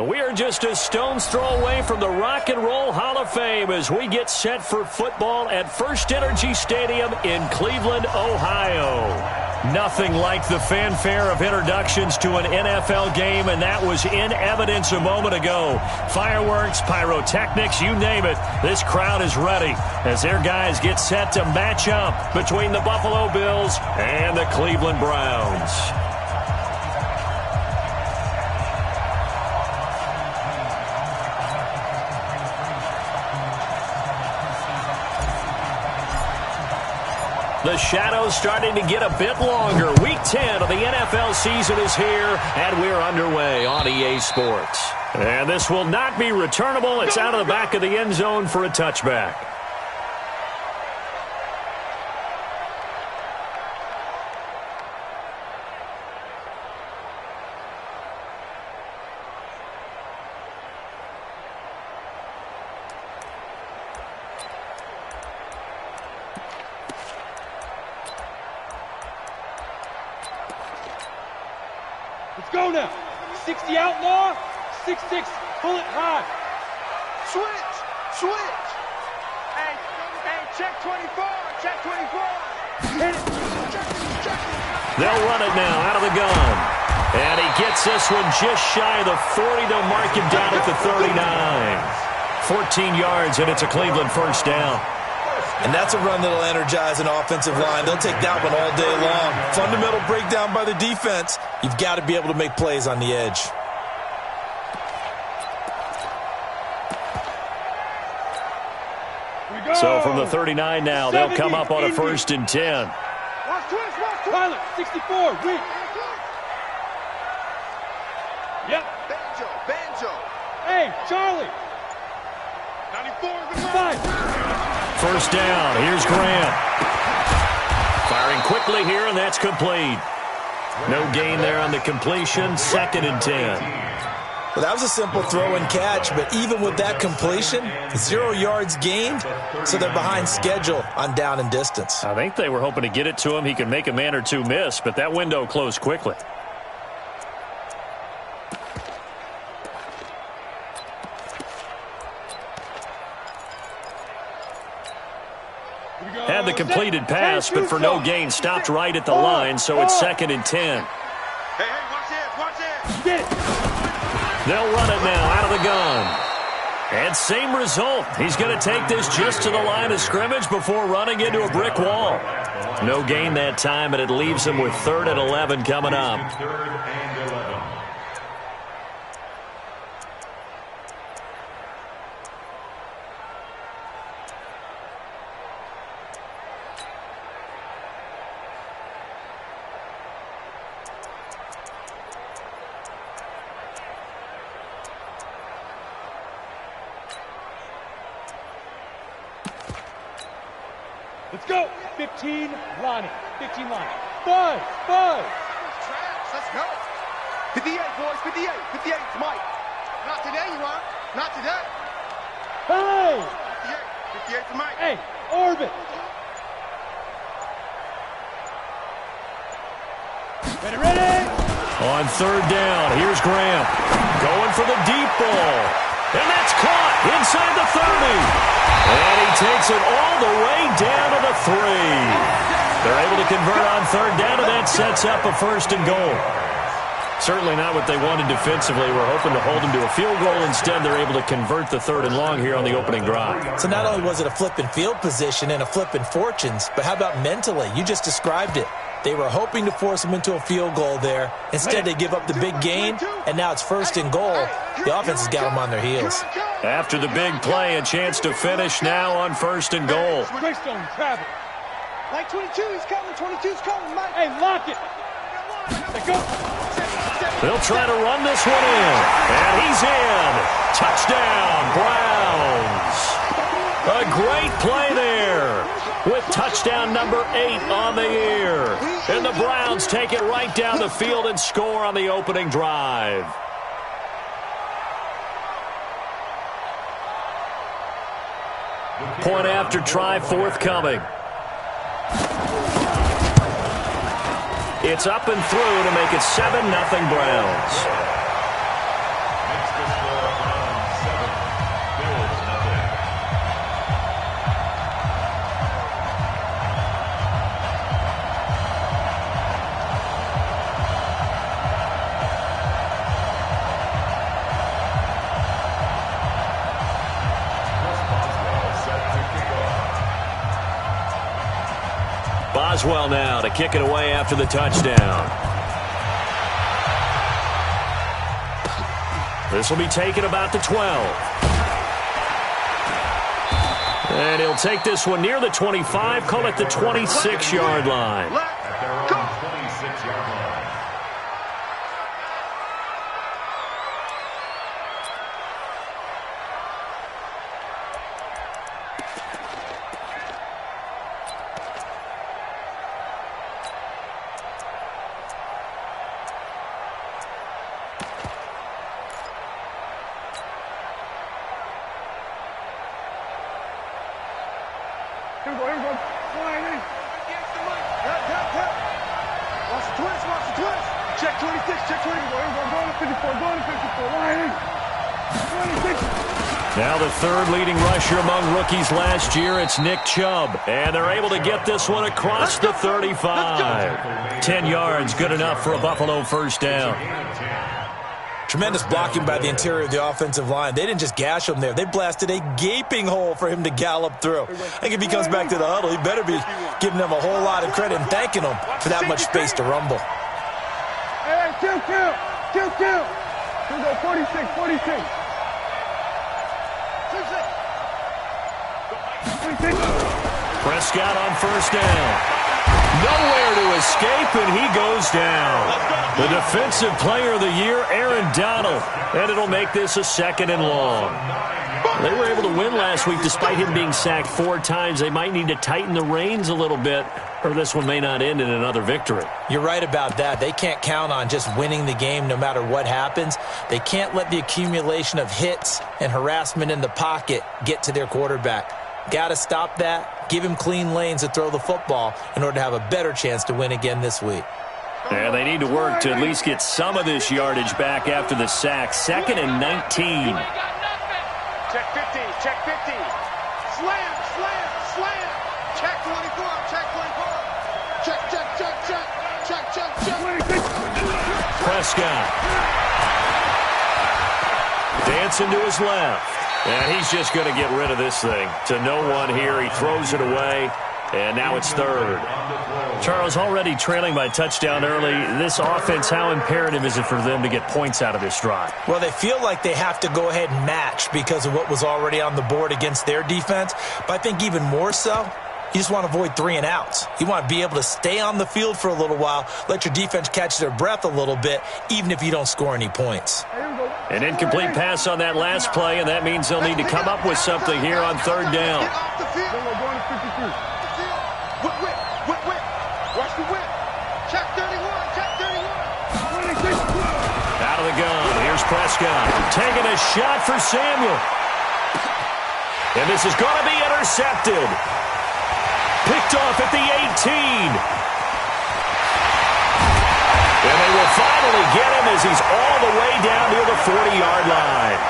We are just a stone's throw away from the Rock and Roll Hall of Fame as we get set for football at First Energy Stadium in Cleveland, Ohio. Nothing like the fanfare of introductions to an NFL game, and that was in evidence a moment ago. Fireworks, pyrotechnics, you name it. This crowd is ready as their guys get set to match up between the Buffalo Bills and the Cleveland Browns. The shadow's starting to get a bit longer. Week 10 of the NFL season is here, and we're underway on EA Sports. And this will not be returnable. It's out of the back of the end zone for a touchback. Let's go now. 60 outlaw, 6-6, pull it high. Switch. Hey, check 24, check 24. Hit it. Check. They'll run it now out of the gun. And he gets this one just shy of the 40. They'll mark him down at the 39. 14 yards, and it's a Cleveland first down. And that's a run that'll energize an offensive line. They'll take that one all day long. Fundamental breakdown by the defense. You've got to be able to make plays on the edge. So from the 39 now, they'll come up on a 1st and 10. Watch twist. Pilot, 64, weak. Yep. Banjo. Hey, Charlie. 94 is the Five. First down, here's Grant. Firing quickly here, and that's complete. No gain there on the completion, 2nd and 10. Well, that was a simple throw and catch, but even with that completion, 0 yards gained, so they're behind schedule on down and distance. I think they were hoping to get it to him. He could make a man or two miss, but that window closed quickly. Had the completed pass, but for no gain, stopped right at the line, so it's 2nd and 10. Hey, watch this. Get it. They'll run it now out of the gun. And same result. He's going to take this just to the line of scrimmage before running into a brick wall. No gain that time, and it leaves him with 3rd and 11 coming up. Let's go. 15, Lonnie. 15, Lonnie. Buzz. Let's go. 58, boys. 58. 58 to Mike. Not today, you want? Not today. Hey. 58 to Mike. Hey, orbit. Ready. On 3rd down, here's Graham. Going for the deep ball. And that's caught inside the 30. And he takes it all the way down to the 3. They're able to convert on 3rd down, and that sets up a 1st and goal. Certainly not what they wanted defensively. We're hoping to hold them to a field goal. Instead, they're able to convert the 3rd and long here on the opening drive. So not only was it a flipping field position and a flipping fortunes, but how about mentally? You just described it. They were hoping to force him into a field goal there. Instead, they give up the big gain, and now it's 1st and goal. The offense has got them on their heels. After the big play, a chance to finish now on 1st and goal. Greystone, travel. Mike 22, he's coming. 22's coming, Mike. Hey, lock it. Let's go. They'll try to run this one in. And he's in. Touchdown, Browns. A great play there with touchdown number 8 on the year. And the Browns take it right down the field and score on the opening drive. Point after try forthcoming. It's up and through to make it 7-0 Browns. Boswell now to kick it away after the touchdown. This will be taken about the 12. And he'll take this one near the 25, call it the 26-yard line. Let's go. Here we go. Flying in. Watch the twist, watch the twist. Check 26, check 20. Here we go. Going to 54, going to 54. Flying in. 26. Now the third leading rusher among rookies last year, it's Nick Chubb. And they're able to get this one across the 35. 10 yards, good enough for a Buffalo first down. Tremendous blocking by the interior of the offensive line. They didn't just gash him there. They blasted a gaping hole for him to gallop through. I think if he comes back to the huddle, he better be giving them a whole lot of credit and thanking them for that much space to rumble. Hey, kill. Here we go. 46. 26. Prescott on first down. Nowhere to escape, and he goes down. The defensive player of the year, Aaron Donald. And it'll make this a 2nd and long. They were able to win last week despite him being sacked 4 times. They might need to tighten the reins a little bit, or this one may not end in another victory. You're right about that. They can't count on just winning the game no matter what happens. They can't let the accumulation of hits and harassment in the pocket get to their quarterback. Got to stop that, give him clean lanes to throw the football in order to have a better chance to win again this week. And they need to work to at least get some of this yardage back after the sack. 2nd and 19. Check 50, check 50. Slam. Check 24, check 24. Check. Prescott. Dancing to his left. And he's just going to get rid of this thing. To no one here. He throws it away. And now it's 3rd. Charles, already trailing by touchdown early. This offense, how imperative is it for them to get points out of this drive? Well, they feel like they have to go ahead and match because of what was already on the board against their defense. But I think even more so, you just want to avoid 3 and outs. You want to be able to stay on the field for a little while, let your defense catch their breath a little bit, even if you don't score any points. An incomplete pass on that last play, and that means they'll need to come up with something here on 3rd down. Get off the field. We're going to 52. Whip. Watch the whip. Check 31, check 31. 26. Out of the gun, here's Prescott. Taking a shot for Samuel. And this is going to be intercepted. Picked off at the 18. And they will finally get him as he's all the way down near the 40-yard line.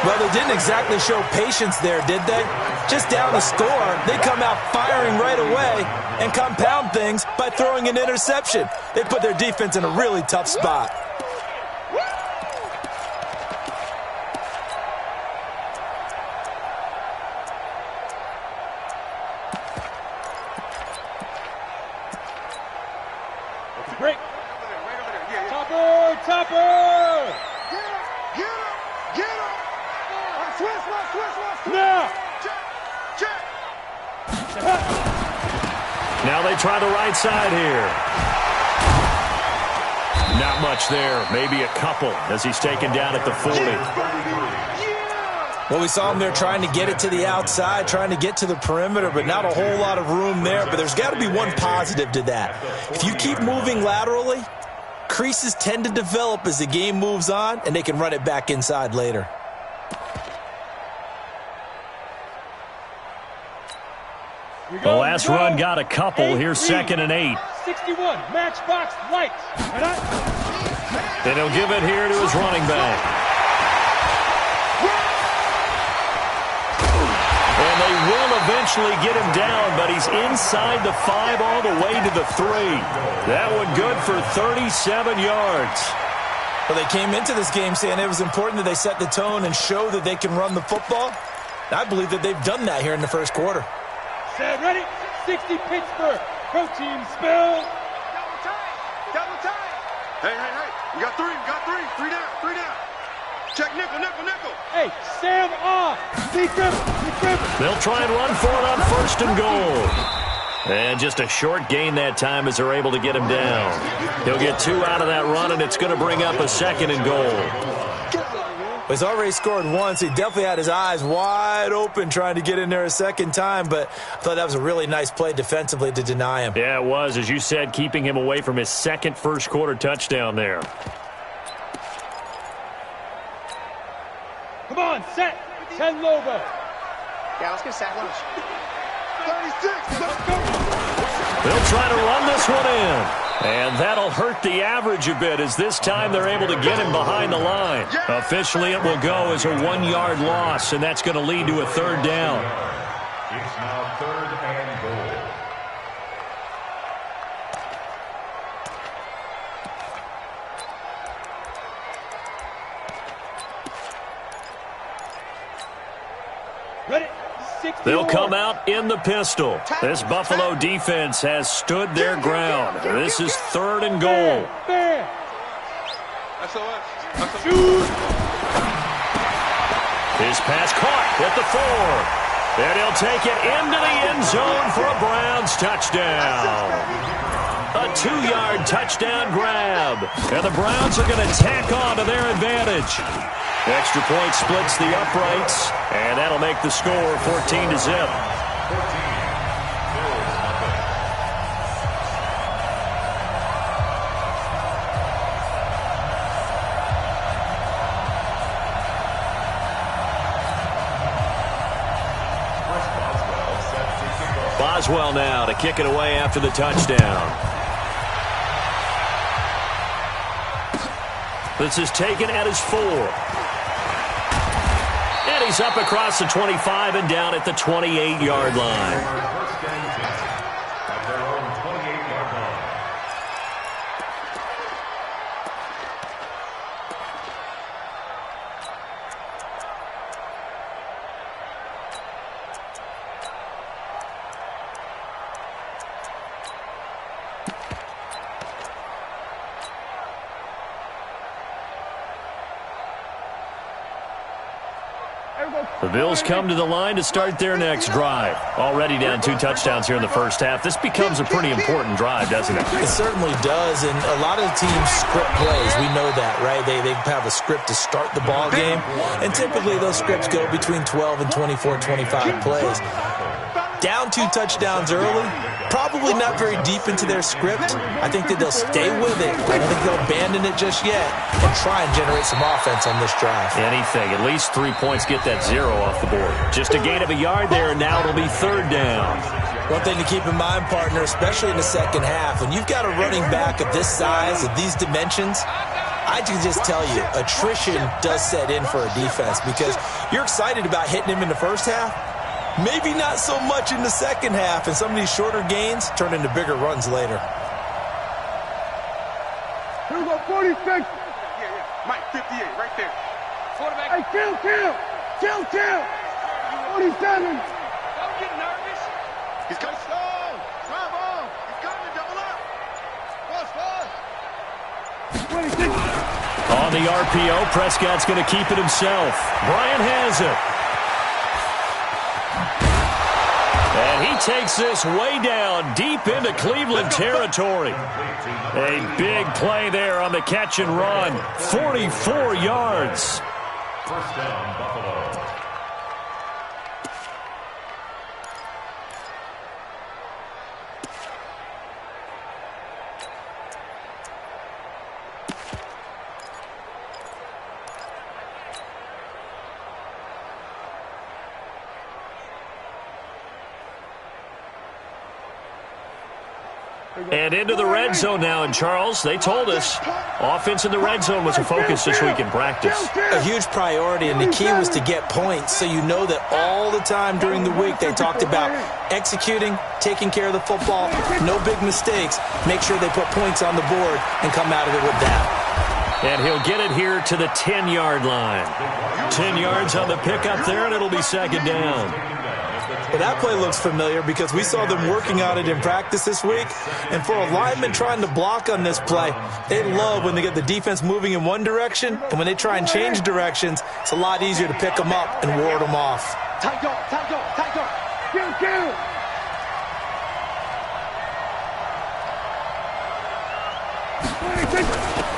Well, they didn't exactly show patience there, did they? Just down the score, they come out firing right away and compound things by throwing an interception. They put their defense in a really tough spot. Break. Topper. Get him. Twist. Now. Check. Now they try the right side here. Not much there. Maybe a couple as he's taken down at the 40. Well, we saw him there trying to get it to the outside, trying to get to the perimeter, but not a whole lot of room there. But there's got to be one positive to that. If you keep moving laterally, creases tend to develop as the game moves on, and they can run it back inside later. The last run got a couple. Here's 2nd and 8. 61, matchbox lights. And he'll give it here to his running back. And they will eventually get him down, but he's inside the 5 all the way to the 3. That one good for 37 yards. Well, they came into this game saying it was important that they set the tone and show that they can run the football. I believe that they've done that here in the first quarter. Set, ready, 60 Pittsburgh, Go team, spill. Double tight. Double tight. Hey. You got three. Three down. Check nickel. Hey, Sam off. Be dribble. They'll try and run for it on first and goal. And just a short gain that time as they're able to get him down. He'll get 2 out of that run, and it's going to bring up a second and goal. He's already scored once. He definitely had his eyes wide open trying to get in there a second time, but I thought that was a really nice play defensively to deny him. Yeah, it was, as you said, keeping him away from his second first-quarter touchdown there. Come on, set. 10 Lobo. Yeah, let's get sack lunch. 36. Let's go. They'll try to run this one in. And that'll hurt the average a bit as this time they're able to get him behind the line. Officially, it will go as a 1-yard loss, and that's going to lead to a third down. It's now 3rd and goal. Ready? 60 They'll more. come out in the pistol. This Buffalo defense has stood their ground. This is 3rd and goal. Fair. Shoot. His pass caught at the 4. And he'll take it into the end zone for a Browns touchdown. A 2-yard touchdown grab. And the Browns are going to tack on to their advantage. Extra point splits the uprights, and that'll make the score 14-0. Boswell now to kick it away after the touchdown. This is taken at his 4. And he's up across the 25 and down at the 28-yard line. The Bills come to the line to start their next drive. Already down 2 touchdowns here in the first half. This becomes a pretty important drive, doesn't it? It certainly does, and a lot of teams script plays. We know that, right? They have a script to start the ball game, and typically those scripts go between 12 and 24, 25 plays. Down 2 touchdowns early, probably not very deep into their script. I think that they'll stay with it. I don't think they'll abandon it just yet and try and generate some offense on this drive. Anything. At least 3 points get that 0 off the board. Just a gain of a yard there, and now it'll be 3rd down. One thing to keep in mind, partner, especially in the second half, when you've got a running back of this size, of these dimensions, I can just tell you, attrition does set in for a defense because you're excited about hitting him in the first half. Maybe not so much in the second half, and some of these shorter gains turn into bigger runs later. Here we go, 46. Yeah. Mike, 58, right there. Quarterback. Hey, kill. 47. Don't get nervous. He's coming slow. Drive on. He's coming to double up. Cross 26. On the RPO, Prescott's going to keep it himself. Bryant has it. And he takes this way down, deep into Cleveland territory. A big play there on the catch and run. 44 yards. First down, Buffalo. And into the red zone now, and Charles, they told us offense in the red zone was a focus this week in practice. A huge priority, and the key was to get points, so you know that all the time during the week they talked about executing, taking care of the football, no big mistakes, make sure they put points on the board and come out of it with that. And he'll get it here to the 10-yard line. 10 yards on the pickup there, and it'll be 2nd down. Well, that play looks familiar because we saw them working on it in practice this week. And for a lineman trying to block on this play, they love when they get the defense moving in one direction, and when they try and change directions, it's a lot easier to pick them up and ward them off. Tight dog, tight dog, tight dog. Kill.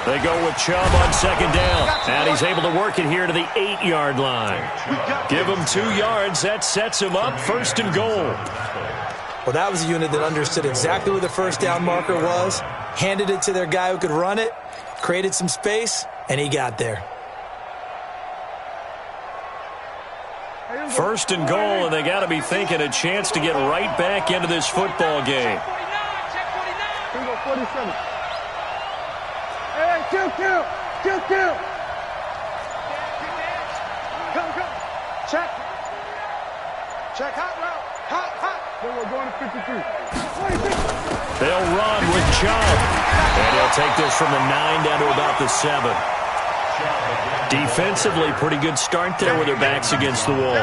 They go with Chubb on second down, and he's able to work it here to the 8-yard line. Give him 2 yards. That sets him up 1st and goal. Well, that was a unit that understood exactly where the first down marker was, handed it to their guy who could run it, created some space, and he got there. 1st and goal, and they got to be thinking a chance to get right back into this football game. Here we go, 47. Hey, kill. Come. Check, hot route. Then we're going to 53. They'll run with Chubb, and he'll take this from the 9 down to about the 7. Defensively, pretty good start there with their backs against the wall.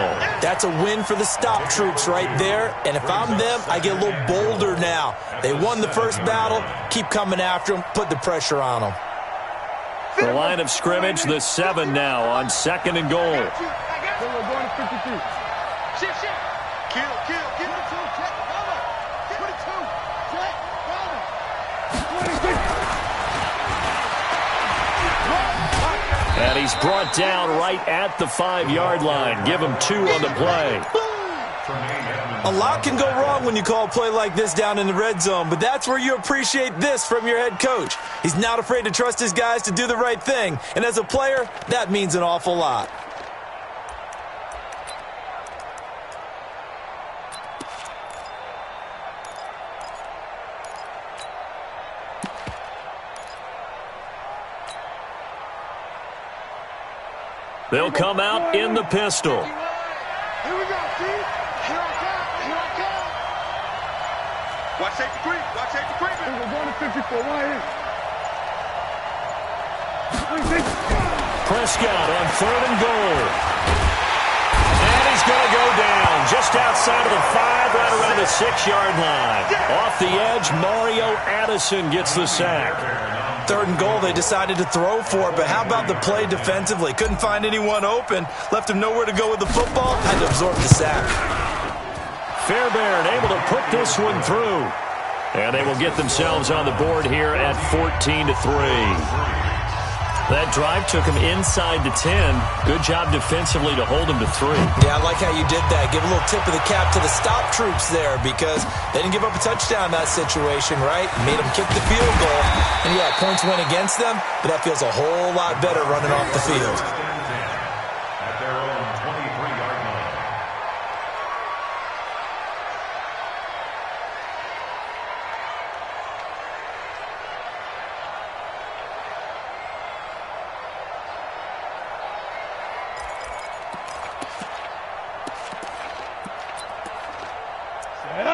That's a win for the stop troops right there, and if I'm them, I get a little bolder now. They won the first battle, keep coming after them, put the pressure on them. The line of scrimmage, the 7 now on 2nd and goal. Then we're going to 53. Shift. Kill. 22, check, cover. 22, check, cover. 26. And he's brought down right at the 5-yard line. Give him 2 on the play. A lot can go wrong when you call a play like this down in the red zone, but that's where you appreciate this from your head coach. He's not afraid to trust his guys to do the right thing, and as a player, that means an awful lot. They'll come out in the pistol. Here we go, see? Here I come. Watch safety creep. We're going to 54. Right in. Prescott on 3rd and goal. And he's going to go down just outside of the 5, right around the 6-yard line. Off the edge, Mario Addison gets the sack. 3rd and goal, they decided to throw for it, but how about the play defensively? Couldn't find anyone open, left him nowhere to go with the football, had to absorb the sack. Fairbairn able to put this one through. And they will get themselves on the board here at 14-3. That drive took him inside the 10. Good job defensively to hold him to 3. Yeah, I like how you did that. Give a little tip of the cap to the stop troops there because they didn't give up a touchdown in that situation, right? Made them kick the field goal. And yeah, points went against them, but that feels a whole lot better running off the field. At their own 23-yard line.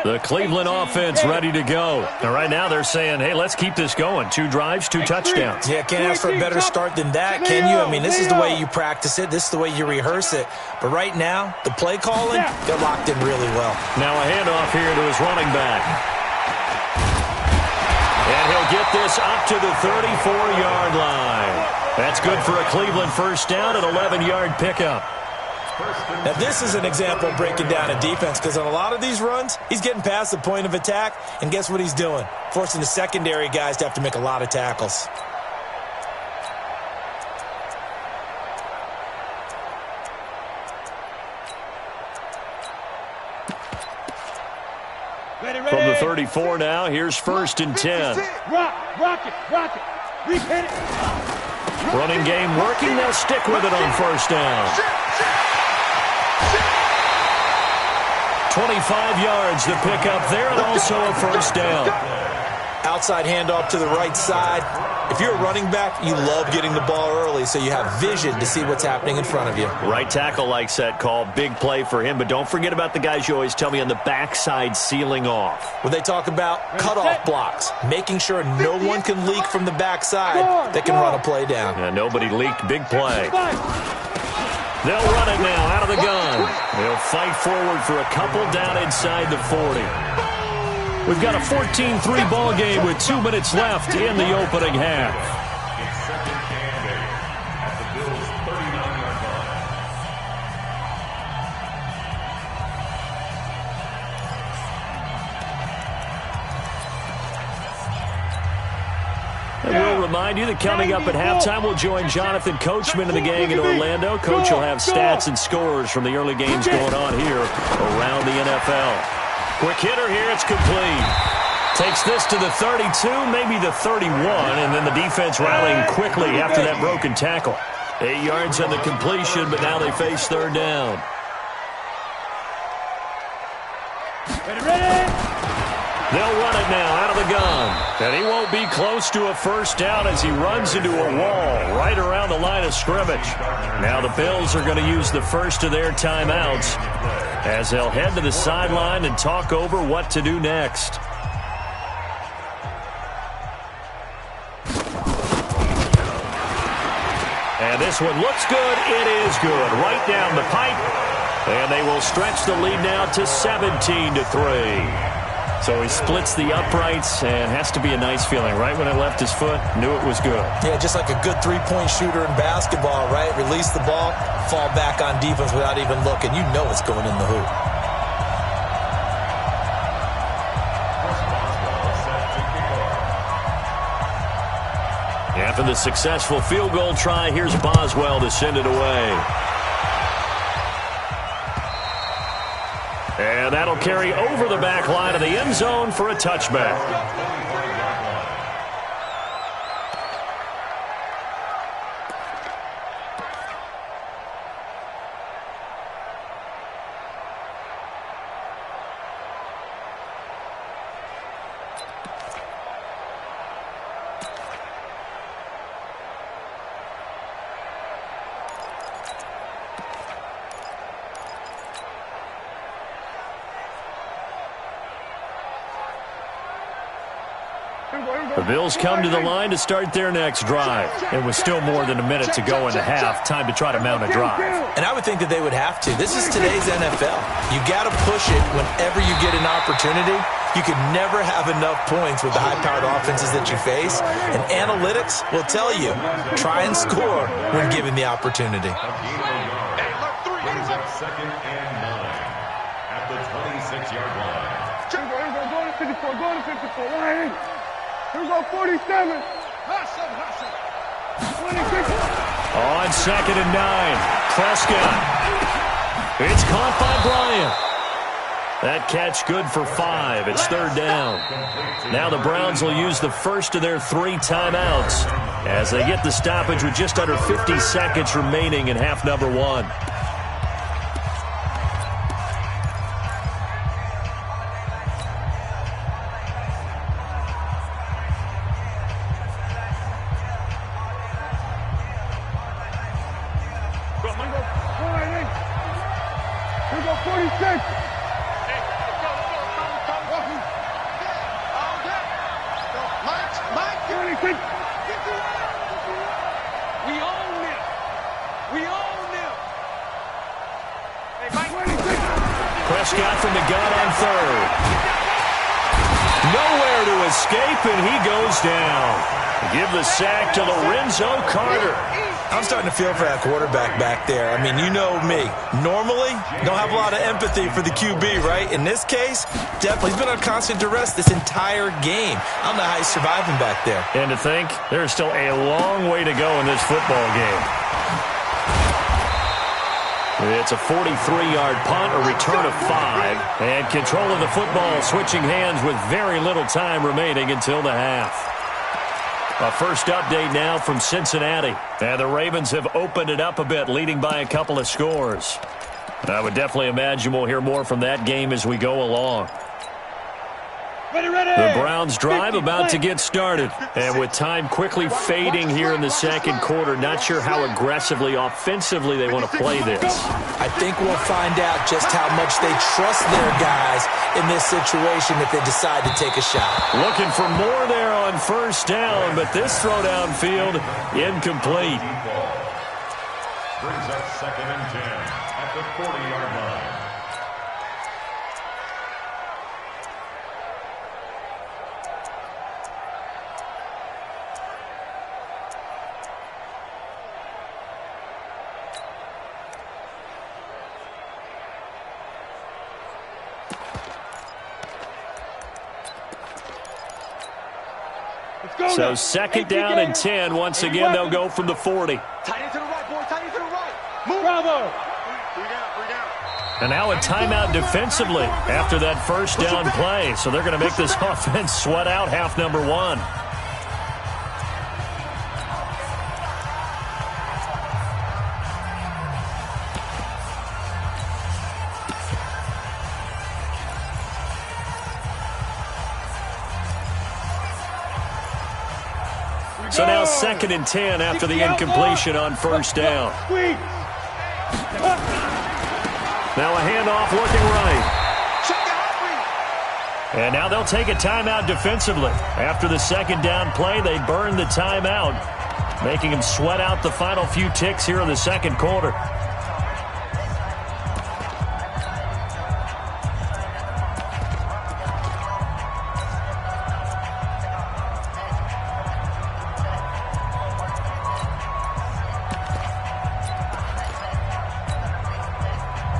The Cleveland offense ready to go. And right now they're saying, hey, let's keep this going. 2 drives, 2 touchdowns. Yeah, can't ask for a better start than that, can you? I mean, this is the way you practice it. This is the way you rehearse it. But right now, the play calling, they're locked in really well. Now a handoff here to his running back. And he'll get this up to the 34-yard line. That's good for a Cleveland first down, an 11-yard pickup. Now, this is an example of breaking down a defense because on a lot of these runs, he's getting past the point of attack, and guess what he's doing? Forcing the secondary guys to have to make a lot of tackles. From the 34 now, here's 1st and 10. Rock it. Hit it. Running game working. They'll stick with it on 1st down. 25 yards the pickup there, and also a 1st down. Outside handoff to the right side. If you're a running back, you love getting the ball early so you have vision to see what's happening in front of you. Right tackle likes that call. Big play for him, but don't forget about the guys you always tell me on the backside sealing off. When they talk about cutoff blocks, making sure no one can leak from the backside that can run a play down. Yeah, nobody leaked. Big play. They'll run it now out of the gun. They'll fight forward for a couple down inside the 40. We've got a 14-3 ball game with 2 minutes left in the opening half. It's second and 8 at the Bills' 39-yard line. And we'll remind you that coming up at halftime, we'll join Jonathan Coachman and the gang in Orlando. Coach will have stats and scores from the early games going on here around the NFL. Quick hitter here, it's complete. Takes this to the 32, maybe the 31, and then the defense rallying quickly after that broken tackle. 8 yards on the completion, but now they face third down. Ready? They'll run it now out of the gun. And he won't be close to a first down as he runs into a wall right around the line of scrimmage. Now the Bills are going to use the first of their timeouts as they'll head to the sideline and talk over what to do next. And this one looks good. It is good. Right down the pipe. And they will stretch the lead now to 17-3. So he splits the uprights, and has to be a nice feeling. Right when it left his foot, knew it was good. Yeah, just like a good three-point shooter in basketball, right? Release the ball, fall back on defense without even looking. You know it's going in the hoop. After the successful field goal try, here's Boswell to send it away. And that'll carry over the back line of the end zone for a touchback. The Bills come to the line to start their next drive. It was still more than a minute to go in the half. Time to try to mount a drive. And I would think that they would have to. This is today's NFL. You got to push it whenever you get an opportunity. You can never have enough points with the high-powered offenses that you face. And analytics will tell you, try and score when given the opportunity. Brings up second and 9 at the 26-yard line. Go to 54, go to 54, line. Here we go, 47. Hot 26. On second and 9, Prescott. It's caught by Bryant. That catch good for 5. It's third down. Now the Browns will use the first of their 3 timeouts as they get the stoppage with just under 50 seconds remaining in half number 1. Here we go, 46. We own them. We own them. Hey, Mike. Prescott from the gun on third. Nowhere to escape, and he goes down. Give the sack to Lorenzo Carter. I'm starting to feel for that quarterback back there. I mean, you know me. Normally, don't have a lot of empathy for the QB, right? In this case, definitely. He's been on constant duress this entire game. I don't know how he's surviving back there. And to think, there's still a long way to go in this football game. It's a 43-yard punt, a return of 5. And control of the football switching hands with very little time remaining until the half. A first update now from Cincinnati. And the Ravens have opened it up a bit, leading by a couple of scores. I would definitely imagine we'll hear more from that game as we go along. The Browns drive about to get started. And with time quickly fading here in the second quarter, not sure how aggressively, offensively they want to play this. I think we'll find out just how much they trust their guys in this situation if they decide to take a shot. Looking for more there on first down, but this throw downfield incomplete. Brings up 2nd and 10 at the 40-yard line. So 2nd down and 10. Once again, they'll go from the 40. Tight end to the right, boy. Tight end to the right. Move. Bravo. 3 down. And now a timeout defensively after that first down play. So they're going to make this offense sweat out half number 1. So now 2nd and 10 after the incompletion on first down. Now a handoff looking right. And now they'll take a timeout defensively. After the 2nd down play, they burn the timeout, making them sweat out the final few ticks here in the 2nd quarter.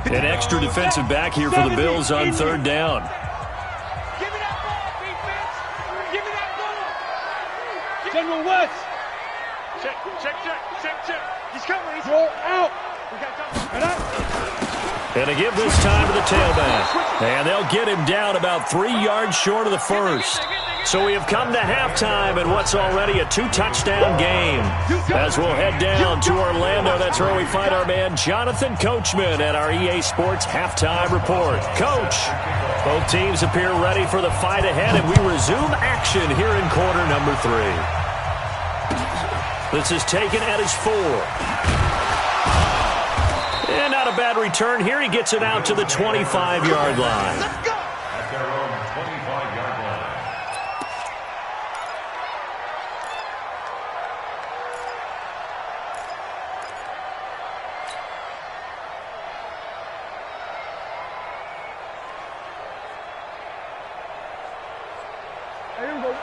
An extra defensive back here for the Bills on 3rd down. Give me that ball, defense. Give me that ball. General West. Check. He's coming. He's Roll out. And they give this time to the tailback. And they'll get him down about 3 yards short of the first. So we have come to halftime in what's already a 2-touchdown game. As we'll head down to Orlando, that's where we find our man Jonathan Coachman at our EA Sports Halftime Report. Coach, both teams appear ready for the fight ahead, and we resume action here in quarter number 3. This is taken at his 4. And not a bad return here. He gets it out to the 25-yard line. Let's go. At their own 25-yard line.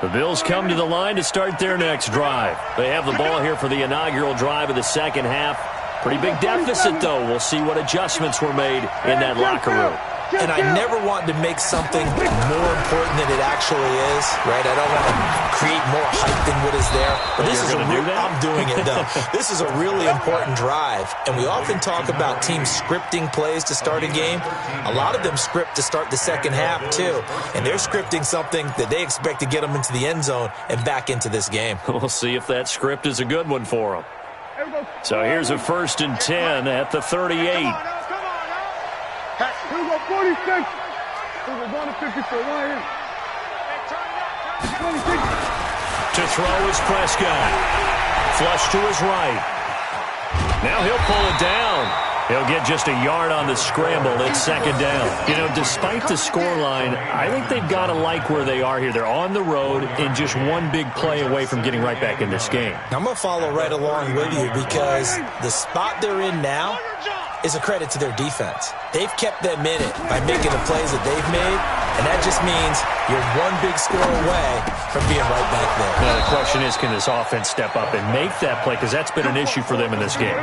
The Bills come to the line to start their next drive. They have the ball here for the inaugural drive of the 2nd half. Pretty big deficit, though. We'll see what adjustments were made in that locker room. And I never want to make something more important than it actually is, right? I don't want to create more hype than what is there. But this is I'm doing it, though. This is a really important drive. And we often talk about teams scripting plays to start a game. A lot of them script to start the 2nd half, too. And they're scripting something that they expect to get them into the end zone and back into this game. We'll see if that script is a good one for them. So here's a 1st and 10 at the 38. Here we go, 46. Here we go, 54. Right here. 26. To throw is Prescott. Flush to his right. Now he'll pull it down. He'll get just a yard on the scramble. It's 2nd down. You know, despite the scoreline, I think they've got to like where they are here. They're on the road and just one big play away from getting right back in this game. I'm going to follow right along with you because the spot they're in now is a credit to their defense. They've kept them in it by making the plays that they've made, and that just means you're one big score away from being right back there. Now the question is, can this offense step up and make that play? Because that's been an issue for them in this game.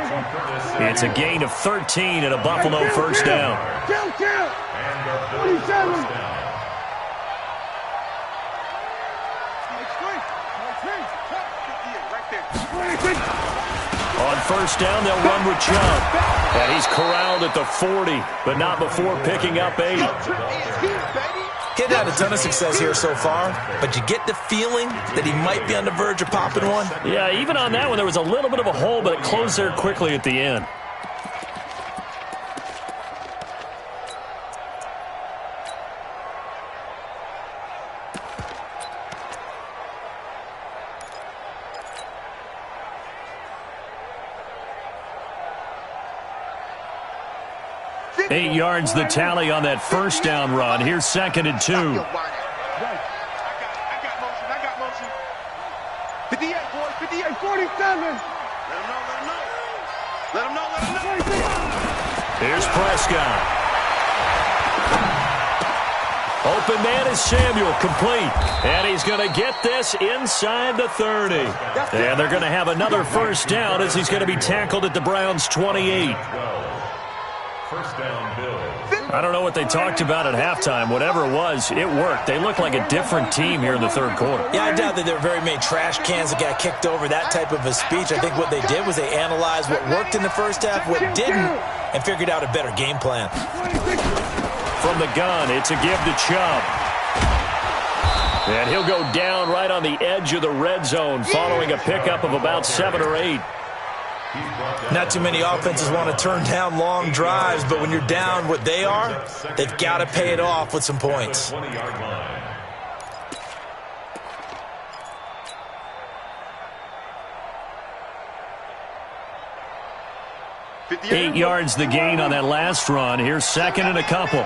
It's a gain of 13 and a Buffalo 1st down. Kill. And the 47. On 1st down, they'll run with Chubb. And he's corralled at the 40, but not before picking up 8. He's had a ton of success here so far, but you get the feeling that he might be on the verge of popping one. Yeah, even on that one, there was a little bit of a hole, but it closed there quickly at the end. Eight yards the tally on that 1st down run. Here's 2nd and 2. I got motion. 58, boys. 58, 47. Let him know. Let him know, let him know. Here's Prescott. Open man is Samuel, complete. And he's going to get this inside the 30. And they're going to have another first down as he's going to be tackled at the Browns' 28. First down, Bills. I don't know what they talked about at halftime. Whatever it was, it worked. They look like a different team here in the third quarter. Yeah, I doubt that there were very many trash cans that got kicked over, that type of a speech. I think what they did was they analyzed what worked in the first half, what didn't, and figured out a better game plan. From the gun, it's a give to Chubb. And he'll go down right on the edge of the red zone following a pickup of about 7 or 8. Not too many offenses want to turn down long drives, but when you're down what they are, they've got to pay it off with some points. 20-yard line. Eight yards the gain on that last run. Here's second and a couple.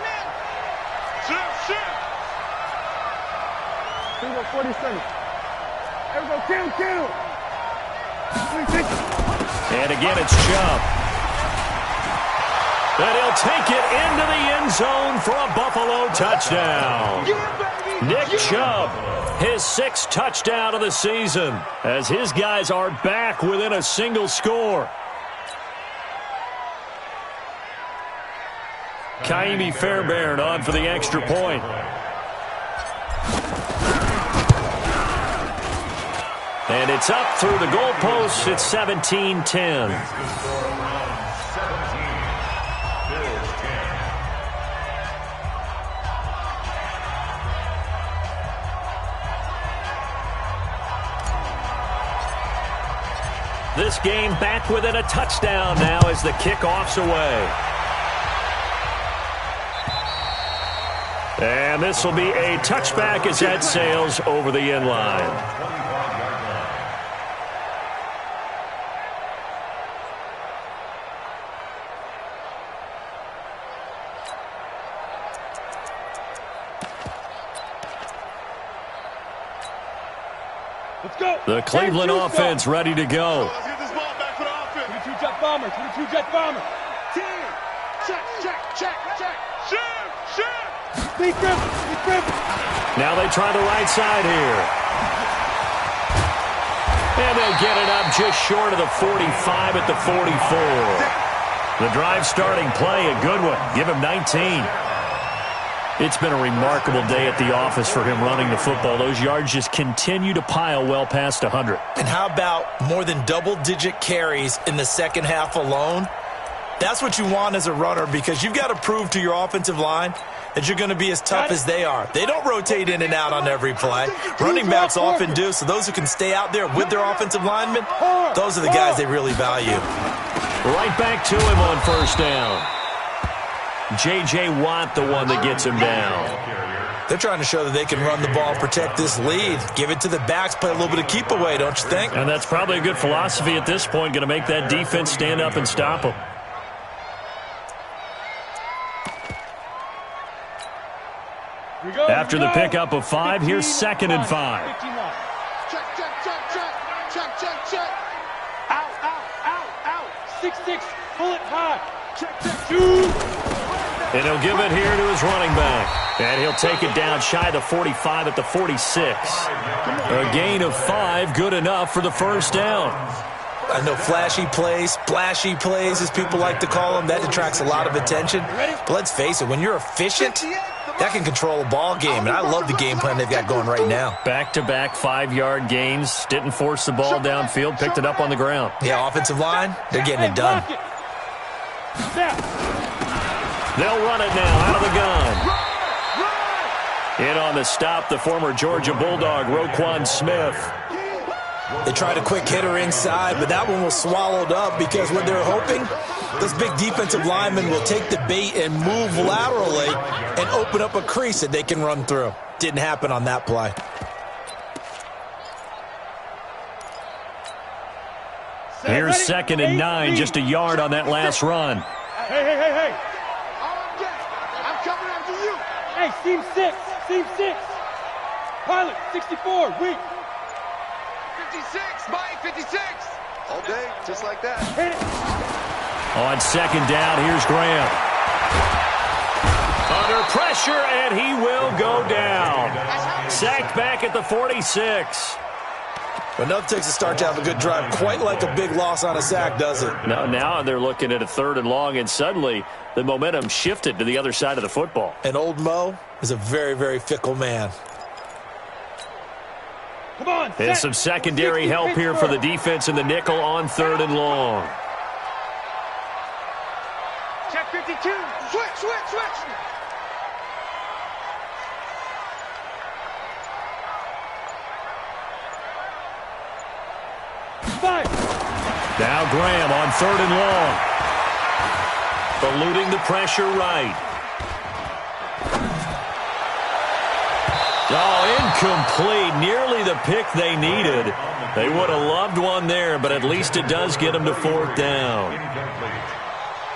Here we go, 47. Here we go, kill. And again, it's Chubb. And he'll take it into the end zone for a Buffalo touchdown. Nick Chubb, his 6th touchdown of the season, as his guys are back within a single score. Kaimi Fairbairn on for the extra point. And it's up through the goalposts. It's 17-10. This game back within a touchdown now as the kickoff's away. And this will be a touchback as that sails over the end line. Let's go. The Cleveland offense ready to go. Let's get this ball back for the offense. 22 jet bomber, 22 jet bomber. 10. Check. Shift. Speed grip. Now they try the right side here. And they'll get it up just short of the 45 at the 44. The drive starting play, a good one. Give him 19. It's been a remarkable day at the office for him running the football. Those yards just continue to pile well past 100. And how about more than double-digit carries in the second half alone? That's what you want as a runner, because you've got to prove to your offensive line that you're going to be as tough as they are. They don't rotate in and out on every play. Running backs often do, so those who can stay out there with their offensive linemen, those are the guys they really value. Right back to him on first down. J.J. Watt, the one that gets him down. They're trying to show that they can run the ball, protect this lead. Give it to the backs, play a little bit of keep away, don't you think? And that's probably a good philosophy at this point, going to make that defense stand up and stop them. After the pickup of 5, here's 2nd and 5. Check. Out. 6-6, pull it high. Check. And he'll give it here to his running back. And he'll take it down shy of the 45 at the 46. A gain of 5, good enough for the first down. I know flashy plays, splashy plays, as people like to call them, that attracts a lot of attention. But let's face it, when you're efficient, that can control a ball game. And I love the game plan they've got going right now. Back-to-back 5-yard gains. Didn't force the ball downfield. Picked it up on the ground. Yeah, offensive line, they're getting it done. They'll run it now out of the gun. In on the stop, the former Georgia Bulldog, Roquan Smith. They tried a quick hitter inside, but that one was swallowed up because what they're hoping, this big defensive lineman will take the bait and move laterally and open up a crease that they can run through. Didn't happen on that play. Here's 2nd and 9, just a yard on that last run. Hey. I'm coming after you. Hey, seam 6. Pilot, 64, weak. 56, Mike, 56. All day, just like that. Hit it. On second down, here's Graham. Under pressure, and he will go down. Sacked back at the 46. Well, nothing takes a start to have a good drive quite like a big loss on a sack, does it? Now they're looking at a 3rd and long, and suddenly the momentum shifted to the other side of the football. And old Mo is a very, very fickle man. Come on. And some secondary help here for the defense in the nickel on 3rd and long. Check 52. Switch. Five. Now Graham on 3rd and long. Eluding the pressure right. Oh, incomplete. Nearly the pick they needed. They would have loved one there, but at least it does get them to 4th down.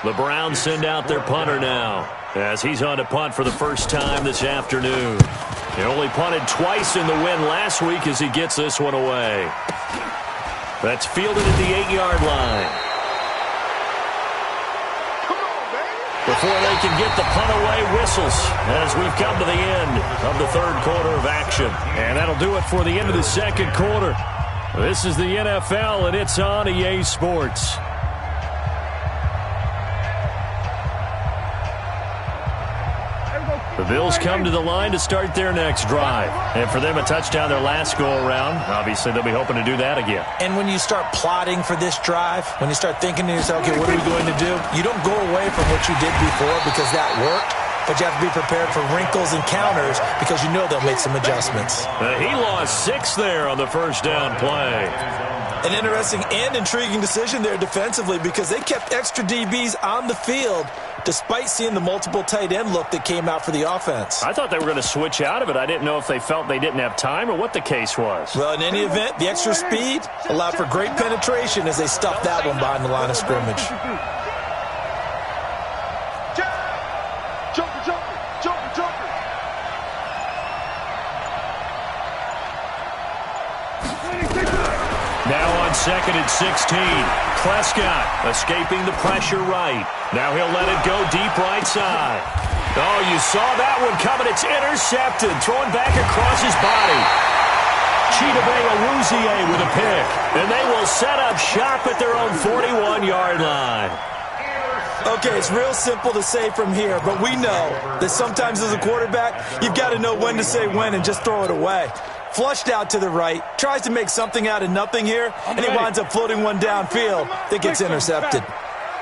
The Browns send out their punter now, as he's on to punt for the first time this afternoon. He only punted twice in the win last week as he gets this one away. That's fielded at the 8-yard line. Before they can get the punt away, whistles as we've come to the end of the 3rd quarter of action. And that'll do it for the end of the 2nd quarter. This is the NFL, and it's on EA Sports. The Bills come to the line to start their next drive. And for them, a touchdown their last go-around. Obviously, they'll be hoping to do that again. And when you start plotting for this drive, when you start thinking to yourself, okay, what are we going to do? You don't go away from what you did before because that worked, but you have to be prepared for wrinkles and counters because you know they'll make some adjustments. He lost 6 there on the first down play. An interesting and intriguing decision there defensively because they kept extra DBs on the field despite seeing the multiple tight end look that came out for the offense. I thought they were going to switch out of it. I didn't know if they felt they didn't have time or what the case was. Well, in any event, the extra speed allowed for great penetration as they stuffed that one behind the line of scrimmage. Jumper. Now on 2nd and 16. Prescott escaping the pressure right. Now he'll let it go deep right side. Oh, you saw that one coming. It's intercepted. Throwing back across his body. Chidobe Awuzie with a pick. And they will set up shop at their own 41-yard line. Okay, it's real simple to say from here, but we know that sometimes as a quarterback, you've got to know when to say when and just throw it away. Flushed out to the right, tries to make something out of nothing here, and he winds up floating one downfield that gets intercepted.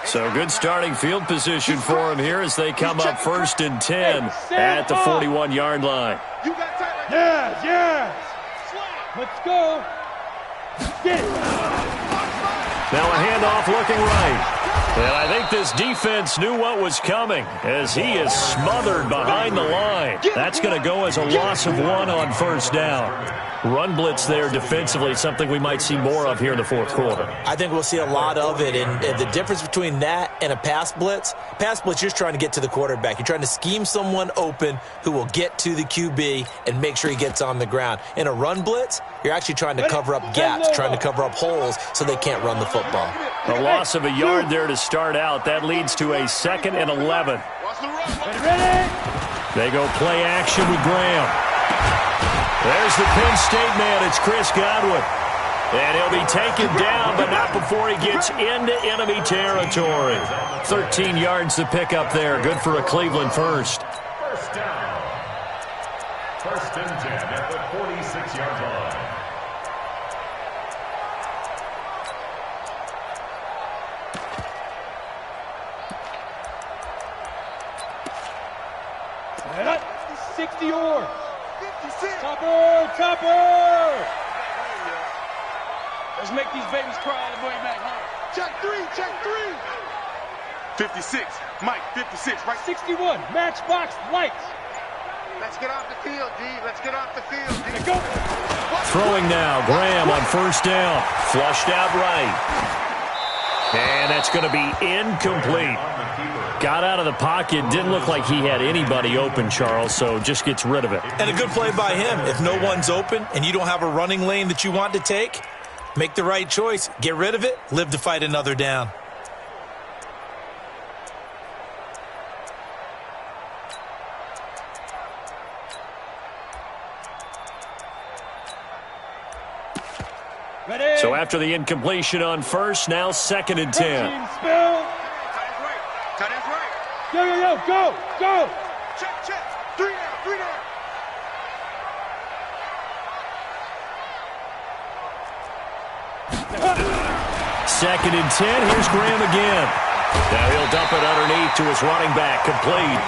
So good starting field position for him here as they come up 1st and 10 at the 41-yard line. Yes. Let's go. Get it. Now a handoff looking right. And I think this defense knew what was coming as he is smothered behind the line. That's going to go as a loss of 1 on 1st down. Run blitz there defensively, something we might see more of here in the 4th quarter. I think we'll see a lot of it, and the difference between that and a pass blitz, you're just trying to get to the quarterback. You're trying to scheme someone open who will get to the QB and make sure he gets on the ground. In a run blitz, you're actually trying to cover up gaps, trying to cover up holes so they can't run the football. A loss of a yard there to start out. That leads to a 2nd and 11. They go play action with Graham. There's the Penn State man. It's Chris Godwin. And he'll be taken down, but not before he gets into enemy territory. 13 yards to pick up there. Good for a Cleveland first. First down. 1st and 10 at the 46-yard line. That 60 yards. Topper! Let's make these babies cry on the way back home. Check 3. 56. Mike, 56, right? 61. Matchbox lights. Let's get off the field, D. Let's get off the field, D. Let's go. Throwing now. Graham on 1st down. Flushed out right. And that's going to be incomplete. Got out of the pocket. Didn't look like he had anybody open, Charles, so just gets rid of it. And a good play by him. If no one's open and you don't have a running lane that you want to take, Make the right choice. Get rid of it. Live to fight another down. So after the incompletion on first, now 2nd and 10. Tight ends right. Tight ends right. Yo, go, go. Check. 3 down. Second and 10. Here's Graham again. Now he'll dump it underneath to his running back, complete.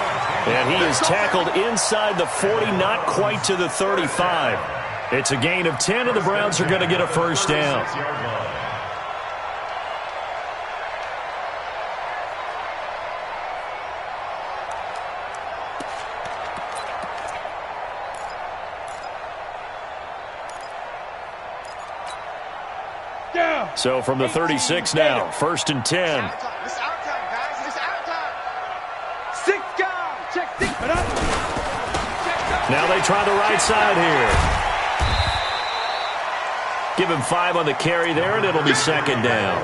And he is tackled inside the 40, not quite to the 35. It's a gain of 10, and the Browns are going to get a first down. So from the 36 now, 1st and 10. This is our time, guys. This is our time. 6 guys. Check 6. Now they try the right side here. Give him 5 on the carry there, and it'll be 2nd down.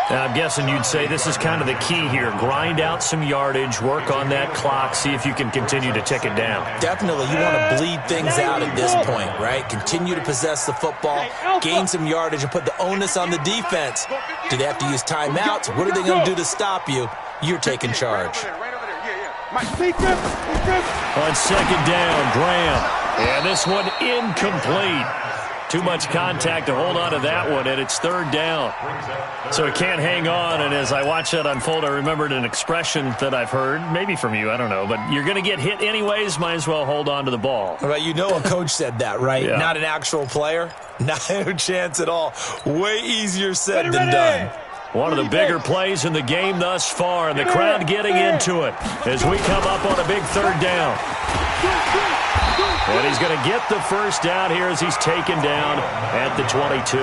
Now, I'm guessing you'd say this is kind of the key here. Grind out some yardage, work on that clock, see if you can continue to tick it down. Definitely, you want to bleed things out at this point, right? Continue to possess the football, gain some yardage, and put the onus on the defense. Do they have to use timeouts? What are they going to do to stop you? You're taking charge. Right over there. Yeah. On 2nd down, Graham. And this one incomplete. Too much contact to hold on to that one, and it's 3rd down. So it can't hang on, and as I watch that unfold, I remembered an expression that I've heard, maybe from you, I don't know, but you're going to get hit anyways, might as well hold on to the ball. Right, you know a coach said that, right? Yeah. Not an actual player. No chance at all. Way easier said than done. One of the bigger plays in the game thus far, and the crowd getting into it as we come up on a big 3rd down. And he's going to get the first down here as he's taken down at the 22.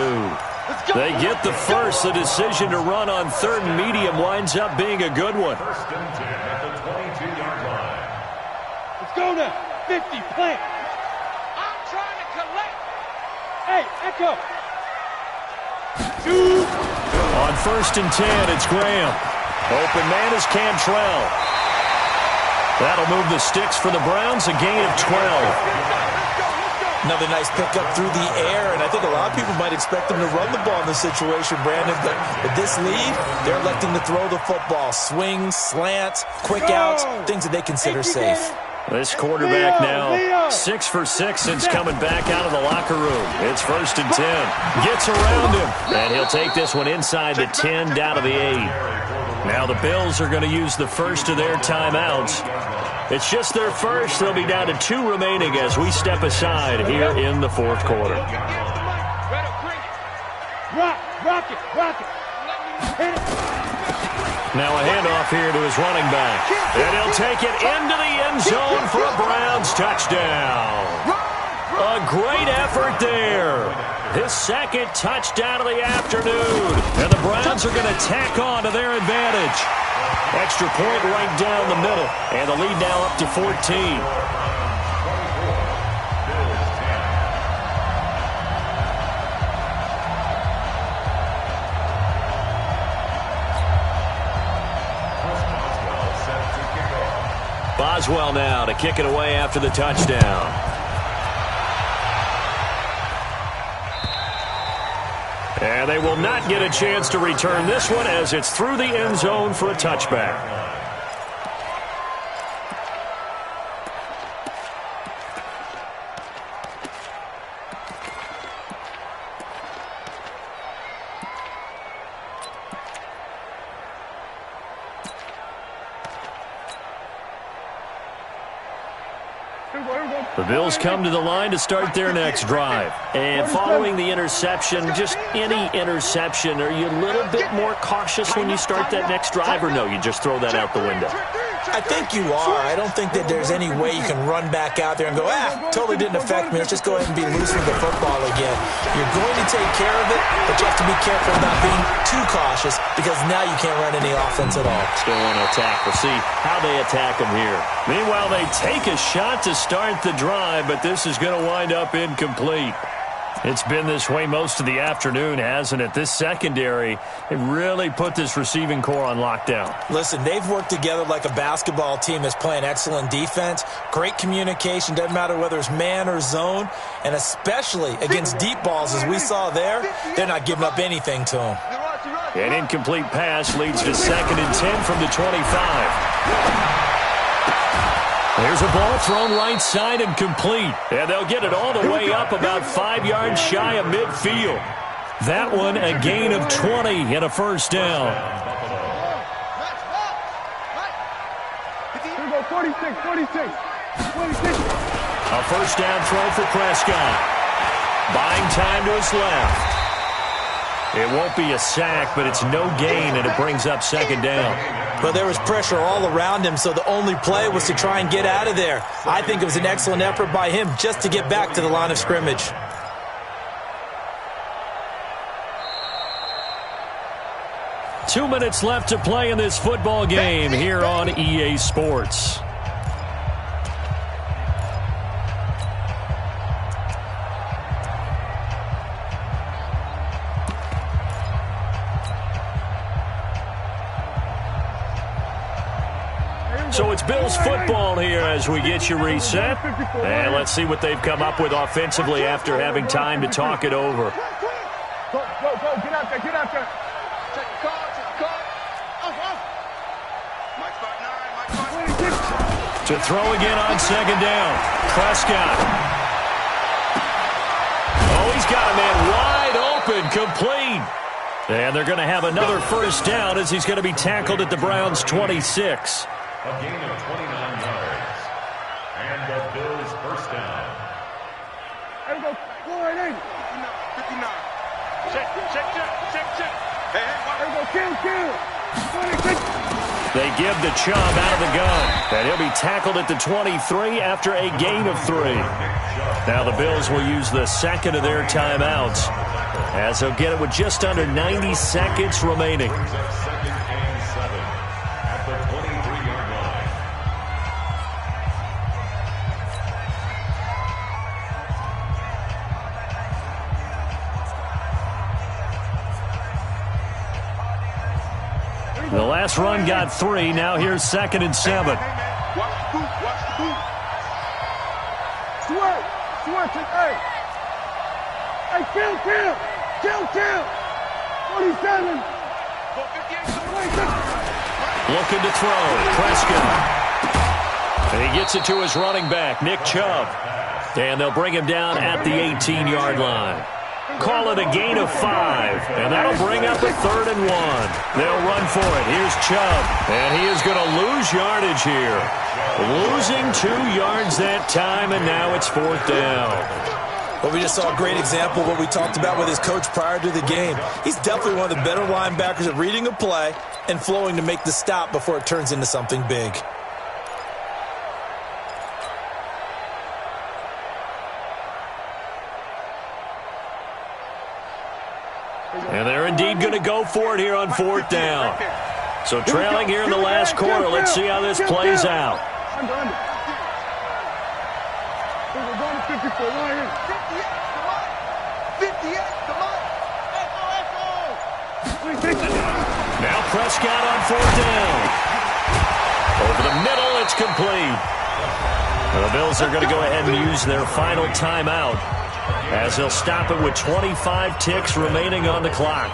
They get the first. The decision to run on 3rd and medium winds up being a good one. 1st and 10 at the 22-yard line. Let's go now. 50, plant. I'm trying to collect. Hey, Echo. On 1st and 10, it's Graham. Open man is Cantrell. That'll move the sticks for the Browns, a gain of 12. Another nice pickup through the air, and I think a lot of people might expect them to run the ball in this situation, Brandon, but with this lead, they're electing to throw the football. Swings, slants, quick outs, things that they consider safe. This quarterback now 6 for 6 since coming back out of the locker room. It's 1st and 10. Gets around him, and he'll take this one inside the 10 down to the 8. Now the Bills are going to use the first of their timeouts. It's just their first. They'll be down to 2 remaining as we step aside here in the 4th quarter. Rock it. Hit it. Now a handoff here to his running back. And he'll take it into the end zone for a Browns touchdown. A great effort there. His 2nd touchdown of the afternoon. And the Browns are going to tack on to their advantage. Extra point right down the middle. And the lead now up to 14. Boswell now to kick it away after the touchdown. And they will not get a chance to return this one as it's through the end zone for a touchback. The Bills come to the line to start their next drive. And following the interception, just any interception, are you a little bit more cautious when you start that next drive, or no, you just throw that out the window? I think you are. I don't think that there's any way you can run back out there and go, totally didn't affect me. Let's just go ahead and be loose with the football again. You're going to take care of it, but you have to be careful about being too cautious because now you can't run any offense at all. Still want to attack. We'll see how they attack them here. Meanwhile, they take a shot to start the drive, but this is going to wind up incomplete. It's been this way most of the afternoon, hasn't it? This secondary, they really put this receiving core on lockdown. Listen, they've worked together like a basketball team that's playing excellent defense. Great communication, doesn't matter whether it's man or zone. And especially against deep balls, as we saw there, they're not giving up anything to them. An incomplete pass leads to 2nd and 10 from the 25. There's a ball thrown right side and complete. And they'll get it all the way up about 5 yards shy of midfield. That one a gain of 20 and a first down. Here we go, 46, 46, 46. A first down throw for Prescott. Buying time to his left. It won't be a sack, but it's no gain, and it brings up 2nd down. But there was pressure all around him, so the only play was to try and get out of there. I think it was an excellent effort by him just to get back to the line of scrimmage. Two minutes left to play in this football game here on EA Sports. So it's Bills football here as we get you reset. And let's see what they've come up with offensively after having time to talk it over. Go, get out there, get out there. Check the call, check the call. Mike spot 9, Mike spot 9. To throw again on 2nd down. Prescott. Oh, he's got a man wide open, complete. And they're going to have another first down as he's going to be tackled at the Browns' 26. A gain of 29 yards. And the Bills first down. There we go. Go right in. 59. Check. Hey, there we go. Kill. 26. They give the Chubb out of the gun. And he'll be tackled at the 23 after a gain of 3. Now the Bills will use the second of their timeouts as they'll get it with just under 90 seconds remaining. 2nd and 7 at the 23-yard line. The last run got 3. Now here's 2nd and 7. Watch the boot. Swerve. Hey, kill. 47. 26. Looking to throw. Prescott. And he gets it to his running back, Nick Chubb. And they'll bring him down at the 18-yard line. Call it a gain of 5. And that'll bring up a 3rd and 1. They'll run for it. Here's Chubb. And he is going to lose yardage here. Losing 2 yards that time, and now it's 4th down. Well, we just saw a great example of what we talked about with his coach prior to the game. He's definitely one of the better linebackers at reading a play and flowing to make the stop before it turns into something big. And they're indeed going to go for it here on 4th down. So trailing here in the last quarter, let's see how this plays out. We're going to 54. Right here. 58. Come on. Echo. Now Prescott on 4th down. Over the middle, it's complete. The Bills are going to go ahead and use their final timeout as they'll stop it with 25 ticks remaining on the clock.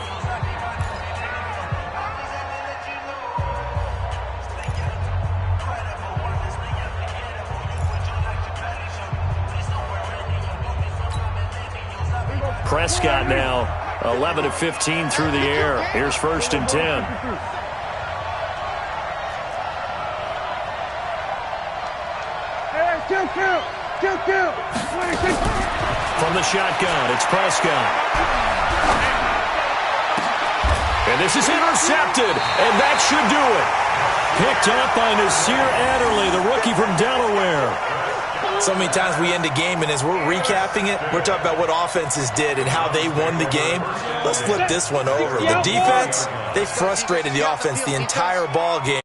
Prescott now 11 of 15 through the air. Here's 1st and 10. Kill. 26. From the shotgun, it's Prescott. And this is intercepted, and that should do it. Picked up by Nasir Adderley, the rookie from Delaware. So many times we end a game, and as we're recapping it, we're talking about what offenses did and how they won the game. Let's flip this one over. The defense, they frustrated the offense the entire ball game.